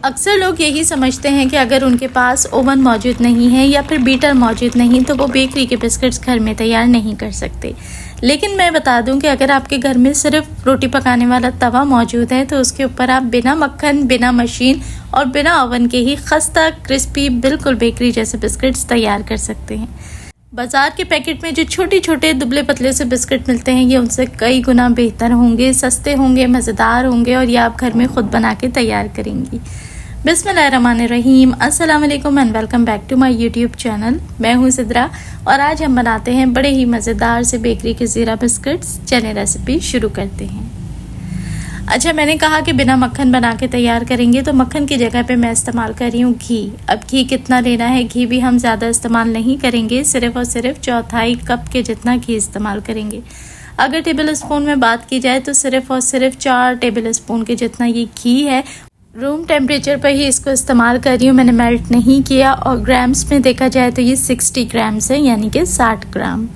अक्सर लोग यही समझते हैं कि अगर उनके पास ओवन मौजूद नहीं है या फिर बीटर मौजूद नहीं तो वो बेकरी के बिस्किट्स घर में तैयार नहीं कर सकते। लेकिन मैं बता दूं कि अगर आपके घर में सिर्फ रोटी पकाने वाला तवा मौजूद है तो उसके ऊपर आप बिना मक्खन, बिना मशीन और बिना ओवन के ही खस्ता क्रिस्पी बिल्कुल बेकरी जैसे बिस्किट्स तैयार कर सकते हैं। बाज़ार के पैकेट में जो छोटे छोटे दुबले पतले से बिस्किट मिलते हैं ये उनसे कई गुना बेहतर होंगे, सस्ते होंगे, मज़ेदार होंगे और ये आप घर में ख़ुद बना के तैयार करेंगी। बिस्मिल्लाहिर्रहमानिर्रहीम, अस्सलाम वालेकुम and welcome back to my YouTube channel. मैं हूँ सिद्रा और आज हम बनाते हैं बड़े ही मज़ेदार से बेकरी के ज़ीरा बिस्किट्स। चलिए रेसिपी शुरू करते हैं। अच्छा, मैंने कहा कि बिना मक्खन बना के तैयार करेंगे तो मक्खन की जगह पे मैं इस्तेमाल कर रही हूँ घी। अब घी कितना लेना है, घी भी हम ज़्यादा इस्तेमाल नहीं करेंगे, सिर्फ़ और सिर्फ चौथाई कप के जितना घी इस्तेमाल करेंगे। अगर टेबल स्पून में बात की जाए तो सिर्फ़ और सिर्फ 4 टेबल स्पून के जितना ये घी है। रूम टेम्परेचर पर ही इसको इस्तेमाल कर रही हूँ, मैंने मेल्ट नहीं किया। और ग्राम्स में देखा जाए तो ये 60 ग्राम्स है, यानी कि 60 ग्राम।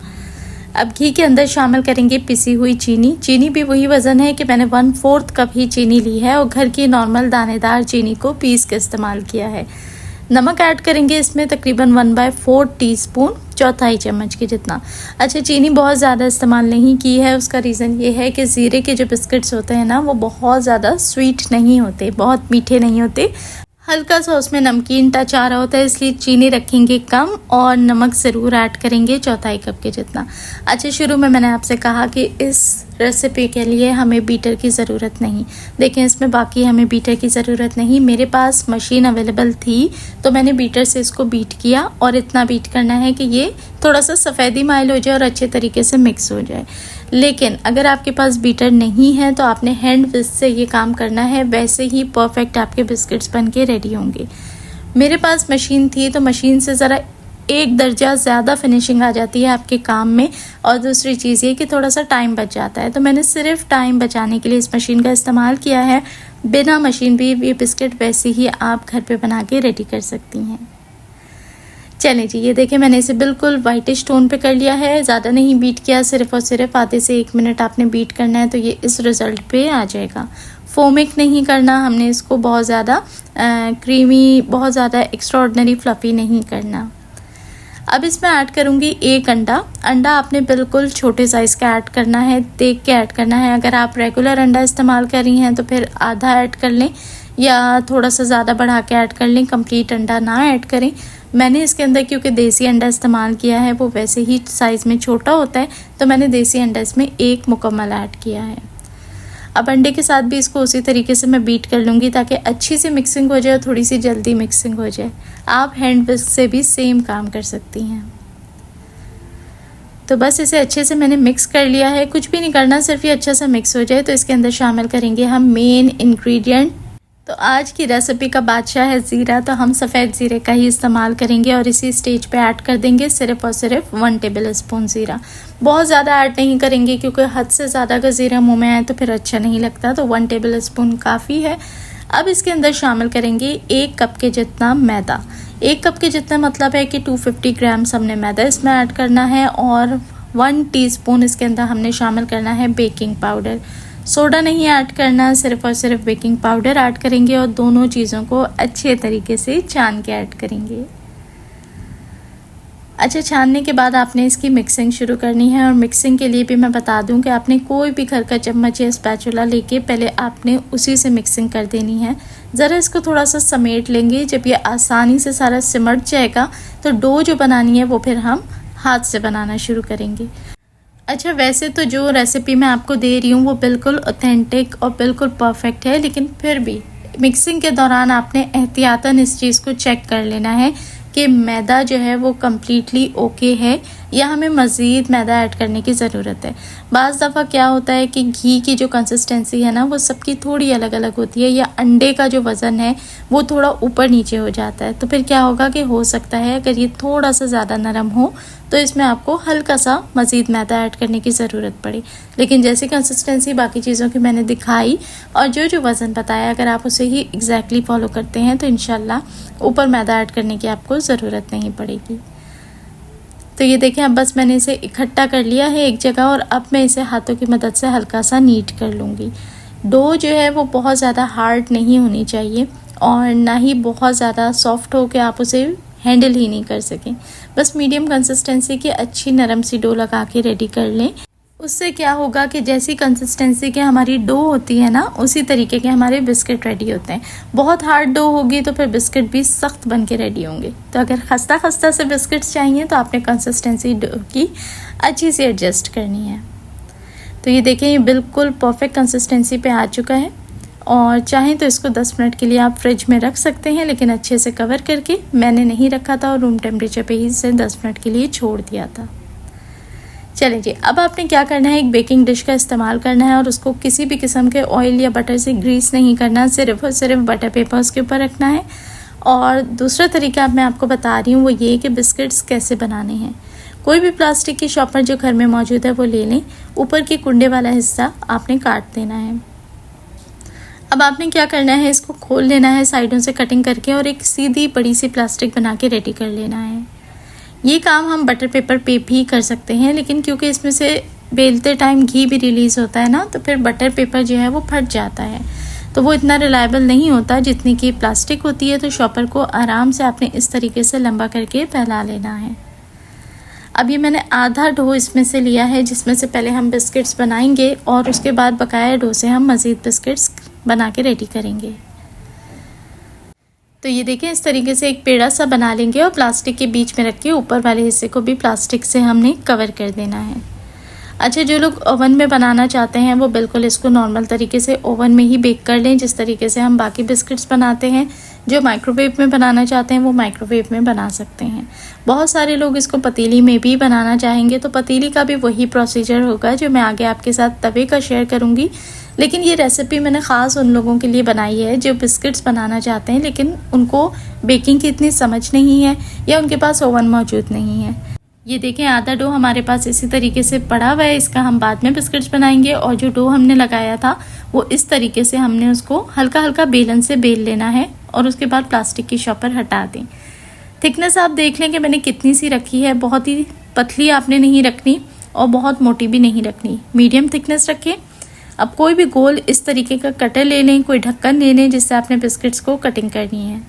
अब घी के अंदर शामिल करेंगे पिसी हुई चीनी। चीनी भी वही वज़न है कि मैंने 1/4 कप ही चीनी ली है और घर की नॉर्मल दानेदार चीनी को पीस के इस्तेमाल किया है। नमक ऐड करेंगे इसमें तकरीबन 1/4 टीस्पून, चौथाई चम्मच के जितना। अच्छा, चीनी बहुत ज़्यादा इस्तेमाल नहीं की है, उसका रीज़न ये है कि ज़ीरे के जो बिस्किट्स होते हैं ना वो बहुत ज़्यादा स्वीट नहीं होते, बहुत मीठे नहीं होते, हल्का सा उसमें नमकीन टच आ रहा होता है, इसलिए चीनी रखेंगे कम और नमक ज़रूर ऐड करेंगे चौथाई कप के जितना। अच्छा, शुरू में मैंने आपसे कहा कि इस रेसिपी के लिए हमें बीटर की ज़रूरत नहीं। देखें, इसमें बाकी हमें बीटर की ज़रूरत नहीं। मेरे पास मशीन अवेलेबल थी तो मैंने बीटर से इसको बीट किया और इतना बीट करना है कि ये थोड़ा सा सफ़ेदी माइल हो जाए और अच्छे तरीके से मिक्स हो जाए। लेकिन अगर आपके पास बीटर नहीं है तो आपने हैंड विस्क से ये काम करना है, वैसे ही परफेक्ट आपके बिस्किट्स बन के रेडी होंगे। मेरे पास मशीन थी तो मशीन से ज़रा 1 दर्जा ज़्यादा फिनिशिंग आ जाती है आपके काम में, और दूसरी चीज़ ये कि थोड़ा सा टाइम बच जाता है। तो मैंने सिर्फ टाइम बचाने के लिए इस मशीन का इस्तेमाल किया है। बिना मशीन भी ये बिस्किट वैसे ही आप घर पे बना के रेडी कर सकती हैं। चलिए जी, ये देखें मैंने इसे बिल्कुल वाइटिश टोन पे कर लिया है, ज़्यादा नहीं बीट किया, सिर्फ और सिर्फ आधे से 1 मिनट आपने बीट करना है तो ये इस रिज़ल्ट पे आ जाएगा। फोमिक नहीं करना हमने इसको, बहुत ज़्यादा क्रीमी, बहुत ज़्यादा एक्स्ट्राऑर्डिनरी फ्लफ़ी नहीं करना। अब इसमें ऐड करूँगी 1 अंडा। अंडा आपने बिल्कुल छोटे साइज़ का ऐड करना है, देख के ऐड करना है। अगर आप रेगुलर अंडा इस्तेमाल कर रही हैं तो फिर आधा ऐड कर लें या थोड़ा सा ज़्यादा बढ़ा के ऐड कर लें, कंप्लीट अंडा ना ऐड करें। मैंने इसके अंदर क्योंकि देसी अंडा इस्तेमाल किया है, वो वैसे ही साइज़ में छोटा होता है, तो मैंने देसी अंडा इसमें 1 मुकम्मल ऐड किया है। अब अंडे के साथ भी इसको उसी तरीके से मैं बीट कर लूँगी ताकि अच्छी सी मिक्सिंग हो जाए और थोड़ी सी जल्दी मिक्सिंग हो जाए। आप हैंड विस्क से भी सेम काम कर सकती हैं। तो बस इसे अच्छे से मैंने मिक्स कर लिया है, कुछ भी नहीं करना, सिर्फ ये अच्छा सा मिक्स हो जाए। तो इसके अंदर शामिल करेंगे हम मेन इंग्रेडिएंट। तो आज की रेसिपी का बादशाह है ज़ीरा, तो हम सफ़ेद ज़ीरे का ही इस्तेमाल करेंगे और इसी स्टेज पे ऐड कर देंगे सिर्फ और सिर्फ 1 टेबल स्पून ज़ीरा। बहुत ज़्यादा ऐड नहीं करेंगे क्योंकि हद से ज़्यादा अगर ज़ीरा मुँह में आए तो फिर अच्छा नहीं लगता, तो 1 टेबल स्पून काफ़ी है। अब इसके अंदर शामिल करेंगे 1 कप के जितना मैदा। 1 कप के जितना मतलब है कि 250 ग्राम्स हमने मैदा इसमें ऐड करना है और 1 टीस्पून इसके अंदर हमने शामिल करना है बेकिंग पाउडर। सोडा नहीं ऐड करना, सिर्फ और सिर्फ बेकिंग पाउडर ऐड करेंगे और दोनों चीज़ों को अच्छे तरीके से छान के ऐड करेंगे। अच्छा, छानने के बाद आपने इसकी मिक्सिंग शुरू करनी है और मिक्सिंग के लिए भी मैं बता दूं कि आपने कोई भी घर का चम्मच या स्पैचुला लेके पहले आपने उसी से मिक्सिंग कर देनी है। ज़रा इसको थोड़ा सा समेट लेंगे, जब ये आसानी से सारा सिमट जाएगा तो डो जो बनानी है वो फिर हम हाथ से बनाना शुरू करेंगे। अच्छा, वैसे तो जो रेसिपी मैं आपको दे रही हूँ वो बिल्कुल ऑथेंटिक और बिल्कुल परफेक्ट है, लेकिन फिर भी मिक्सिंग के दौरान आपने एहतियातन इस चीज़ को चेक कर लेना है कि मैदा जो है वो कम्प्लीटली ओके है या हमें मज़ीद मैदा ऐड करने की ज़रूरत है। बाज़ दफ़ा क्या होता है कि घी की जो कंसिस्टेंसी है ना वो सबकी थोड़ी अलग अलग होती है, या अंडे का जो वज़न है वो थोड़ा ऊपर नीचे हो जाता है। तो फिर क्या होगा कि हो सकता है अगर ये थोड़ा सा ज़्यादा नरम हो तो इसमें आपको हल्का सा मज़ीद मैदा ऐड करने की ज़रूरत पड़े। लेकिन जैसी कंसिस्टेंसी बाकी चीज़ों की मैंने दिखाई और जो जो वज़न बताया, अगर आप उसे ही एग्जैक्टली फॉलो करते हैं तो इंशाल्लाह ऊपर मैदा ऐड करने की आपको ज़रूरत नहीं पड़ेगी। तो ये देखें, अब बस मैंने इसे इकट्ठा कर लिया है एक जगह और अब मैं इसे हाथों की मदद से हल्का सा नीट कर लूँगी। डो जो है वो बहुत ज़्यादा हार्ड नहीं होनी चाहिए और ना ही बहुत ज़्यादा सॉफ्ट हो कि आप उसे हैंडल ही नहीं कर सकें। बस मीडियम कंसिस्टेंसी की अच्छी नरम सी डो लगा के रेडी कर लें। उससे क्या होगा कि जैसी कंसिस्टेंसी की हमारी डो होती है ना, उसी तरीके के हमारे बिस्किट रेडी होते हैं। बहुत हार्ड डो होगी तो फिर बिस्किट भी सख्त बन के रेडी होंगे। तो अगर खस्ता खस्ता से बिस्किट्स चाहिए तो आपने कंसिस्टेंसी डो की अच्छी सी एडजस्ट करनी है। तो ये देखें, ये बिल्कुल परफेक्ट कंसिस्टेंसी पे आ चुका है। और चाहें तो इसको 10 मिनट के लिए आप फ्रिज में रख सकते हैं, लेकिन अच्छे से कवर करके। मैंने नहीं रखा था और रूम टेम्परेचर पे ही इसे 10 मिनट के लिए छोड़ दिया था। चलें जी, अब आपने क्या करना है, एक बेकिंग डिश का इस्तेमाल करना है और उसको किसी भी किस्म के ऑयल या बटर से ग्रीस नहीं करना, सिर्फ और सिर्फ बटर पेपर उसके ऊपर रखना है। और दूसरा तरीका मैं आपको बता रही हूँ वो ये कि बिस्किट्स कैसे बनाने हैं। कोई भी प्लास्टिक की शॉपर जो घर में मौजूद है वो ले लें। ऊपर के कुंडे वाला हिस्सा आपने काट देना है। अब आपने क्या करना है, इसको खोल लेना है साइडों से कटिंग करके और एक सीधी बड़ी सी प्लास्टिक बना के रेडी कर लेना है। ये काम हम बटर पेपर पे भी कर सकते हैं, लेकिन क्योंकि इसमें से बेलते टाइम घी भी रिलीज़ होता है ना, तो फिर बटर पेपर जो है वो फट जाता है, तो वो इतना रिलायबल नहीं होता जितनी की प्लास्टिक होती है। तो शॉपर को आराम से आपने इस तरीके से लंबा करके फैला लेना है। अब ये मैंने आधा डो इसमें से लिया है, जिसमें से पहले हम बिस्किट्स बनाएंगे और उसके बाद बकाया डो से हम मज़ीद बिस्किट्स बना के रेडी करेंगे। तो ये देखें, इस तरीके से एक पेड़ा सा बना लेंगे और प्लास्टिक के बीच में रख के ऊपर वाले हिस्से को भी प्लास्टिक से हमने कवर कर देना है। अच्छा, जो लोग ओवन में बनाना चाहते हैं वो बिल्कुल इसको नॉर्मल तरीके से ओवन में ही बेक कर लें, जिस तरीके से हम बाकी बिस्किट्स बनाते हैं। जो माइक्रोवेव में बनाना चाहते हैं वो माइक्रोवेव में बना सकते हैं। बहुत सारे लोग इसको पतीली में भी बनाना चाहेंगे, तो पतीली का भी वही प्रोसीजर होगा जो मैं आगे आपके साथ तवे का शेयर करूँगी। लेकिन ये रेसिपी मैंने ख़ास उन लोगों के लिए बनाई है जो बिस्किट्स बनाना चाहते हैं लेकिन उनको बेकिंग की इतनी समझ नहीं है या उनके पास ओवन मौजूद नहीं है। ये देखें, आधा डो हमारे पास इसी तरीके से पड़ा हुआ है। इसका हम बाद में बिस्किट्स बनाएंगे। और जो डो हमने लगाया था वो इस तरीके से हमने उसको हल्का हल्का बेलन से बेल लेना है और उसके बाद प्लास्टिक की शॉपर हटा दें। थिकनेस आप देख लें कि मैंने कितनी सी रखी है। बहुत ही पतली आपने नहीं रखनी और बहुत मोटी भी नहीं रखनी, मीडियम थिकनेस रखें। अब कोई भी गोल इस तरीके का कटर ले लें, कोई ढक्कन ले लें जिससे आपने बिस्किट्स को कटिंग करनी है।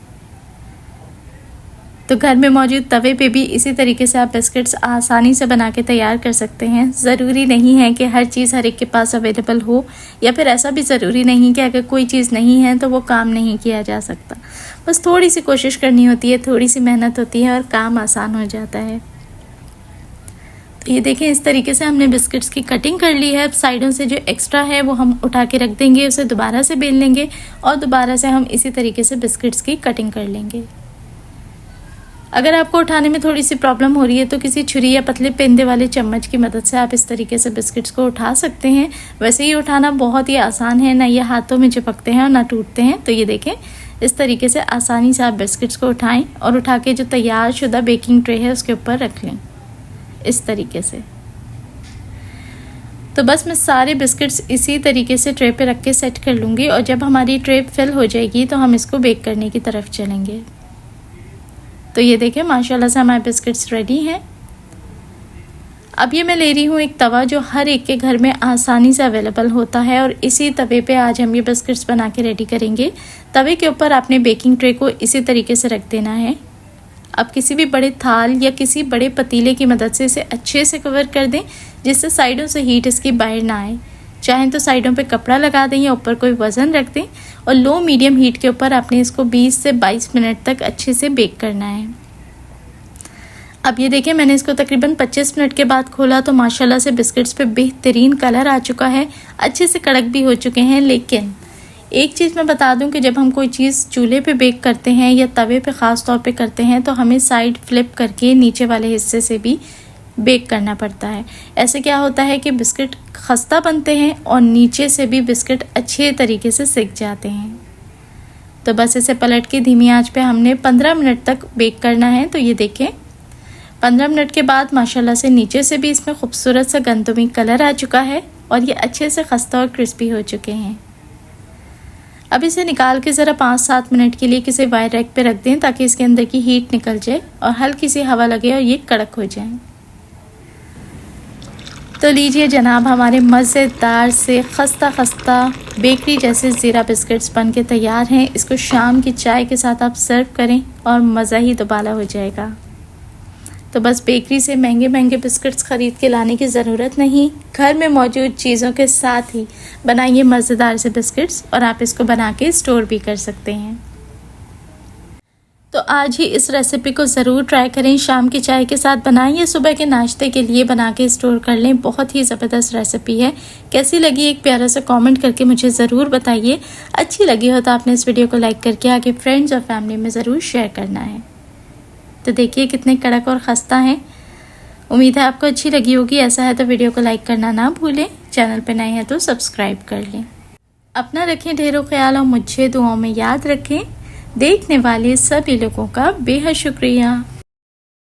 तो घर में मौजूद तवे पे भी इसी तरीके से आप बिस्किट्स आसानी से बना के तैयार कर सकते हैं। ज़रूरी नहीं है कि हर चीज़ हर एक के पास अवेलेबल हो, या फिर ऐसा भी ज़रूरी नहीं कि अगर कोई चीज़ नहीं है तो वो काम नहीं किया जा सकता। बस थोड़ी सी कोशिश करनी होती है, थोड़ी सी मेहनत होती है और काम आसान हो जाता है। तो ये देखें, इस तरीके से हमने बिस्किट्स की कटिंग कर ली है। अब साइडों से जो एक्स्ट्रा है वो हम उठा के रख देंगे, उसे दोबारा से बेल लेंगे और दोबारा से हम इसी तरीके से बिस्किट्स की कटिंग कर लेंगे। अगर आपको उठाने में थोड़ी सी प्रॉब्लम हो रही है तो किसी छुरी या पतले पेंदे वाले चम्मच की मदद से आप इस तरीके से बिस्किट्स को उठा सकते हैं। वैसे ये उठाना बहुत ही आसान है, ना ये हाथों में चिपकते हैं और ना टूटते हैं। तो ये देखें, इस तरीके से आसानी से आप बिस्किट्स को उठाएं और उठा के जो तैयार शुदा बेकिंग ट्रे है उसके ऊपर रख लें इस तरीके से। तो बस मैं सारे बिस्किट्स इसी तरीके से ट्रे पे रख के सेट कर लूँगी और जब हमारी ट्रे फिल हो जाएगी तो हम इसको बेक करने की तरफ चलेंगे। तो ये देखें, माशाल्लाह से हमारे बिस्किट्स रेडी हैं। अब ये मैं ले रही हूँ एक तवा जो हर एक के घर में आसानी से अवेलेबल होता है और इसी तवे पे आज हम ये बिस्किट्स बना के रेडी करेंगे। तवे के ऊपर आपने बेकिंग ट्रे को इसी तरीके से रख देना है। अब किसी भी बड़े थाल या किसी बड़े पतीले की मदद से इसे अच्छे से कवर कर दें, जिससे साइडों से हीट इसकी बाहर ना आए। चाहें तो साइडों पे कपड़ा लगा दें या ऊपर कोई वज़न रख दें और लो मीडियम हीट के ऊपर आपने इसको 20 से 22 मिनट तक अच्छे से बेक करना है। अब ये देखें, मैंने इसको तकरीबन 25 मिनट के बाद खोला तो माशाल्लाह से बिस्किट्स पे बेहतरीन कलर आ चुका है, अच्छे से कड़क भी हो चुके हैं। लेकिन एक चीज़ मैं बता दूं कि जब हम कोई चीज़ चूल्हे पे बेक करते हैं या तवे पे ख़ास तौर पे करते हैं तो हमें साइड फ्लिप करके नीचे वाले हिस्से से भी बेक करना पड़ता है। ऐसे क्या होता है कि बिस्किट खस्ता बनते हैं और नीचे से भी बिस्किट अच्छे तरीके से सिक जाते हैं। तो बस इसे पलट के धीमी आंच पे हमने 15 मिनट तक बेक करना है। तो ये देखें, 15 मिनट के बाद माशाल्लाह से नीचे से भी इसमें खूबसूरत सा गंदमी कलर आ चुका है और ये अच्छे से खस्ता और क्रिस्पी हो चुके हैं। अब इसे निकाल के ज़रा 5-7 मिनट के लिए किसी वायर रैक पे रख दें ताकि इसके अंदर की हीट निकल जाए और हल्की सी हवा लगे और ये कड़क हो जाए। तो लीजिए जनाब, हमारे मज़ेदार से खस्ता खस्ता बेकरी जैसे ज़ीरा बिस्किट्स बन के तैयार हैं। इसको शाम की चाय के साथ आप सर्व करें और मज़ा ही दुबाला हो जाएगा। तो बस बेकरी से महंगे महंगे बिस्किट्स ख़रीद के लाने की ज़रूरत नहीं, घर में मौजूद चीज़ों के साथ ही बनाइए मज़ेदार से बिस्किट्स और आप इसको बना के स्टोर भी कर सकते हैं। तो आज ही इस रेसिपी को ज़रूर ट्राई करें, शाम की चाय के साथ बनाएं या सुबह के नाश्ते के लिए बना के स्टोर कर लें। बहुत ही ज़बरदस्त रेसिपी है। कैसी लगी एक प्यारा सा कमेंट करके मुझे ज़रूर बताइए। अच्छी लगी हो तो आपने इस वीडियो को लाइक करके आगे फ्रेंड्स और फैमिली में ज़रूर शेयर करना है। तो देखिए कितने कड़क और खस्ता हैं। उम्मीद है आपको अच्छी लगी होगी। ऐसा है तो वीडियो को लाइक करना ना भूलें। चैनल पर नए हैं तो सब्सक्राइब कर लें। अपना रखें ढेरों ख्याल और मुझे दुआओं में याद रखें। देखने वाले सभी लोगों का बेहद शुक्रिया।